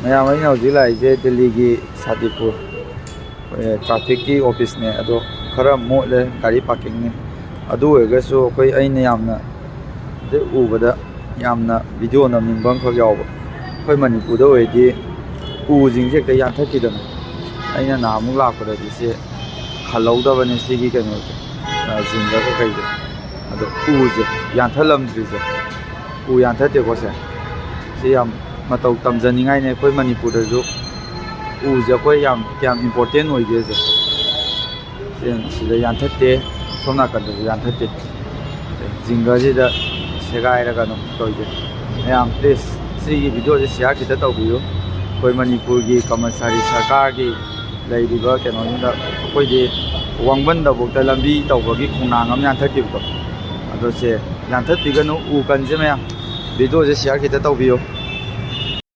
Ma'am अगर हौजी लाइजे दिल्ली की Sadipur traffic की ऑफिस ने अदो खरा मोले गाड़ी पार्किंग ने अदु ओइगसु अखोई अइने यामना दे उबदा यामना वीडियो नमनिंबम खक यावबा अखोई मणिपुरदा ओइदि उजिंगसे हेक्ता यान्थकिदना अइना नामुक लाकपददि से खलौदबने सिगी कइनोसे जिंगा का कइसे अदो उजे यान्थलमद्रिसे उ यान्थतेको से याम मतौ तमजनिंगाइने अखोई मणिपुरदसु उजे अखोई याम क्याम इम्पोर्टेंट ओइगेसे सिदा यान्थते सोम नाकनदसु यान्थते जिंगासिदा सेगाइरगा नो तोइजे मैम प्लीज सिगी वीडियो से शेयर खिता तौबियो अखोई मणिपुर की कर्मचारी सरकार की लैरिबा केनोनिदा अखोइदि वांगबनदबोक्ता लंबी तौबगी खुंनांग अम यान्थकिबदो अदो से यान्थपिगनु उ कनजे मैम वीडियो से शेयर खिता तौबियो।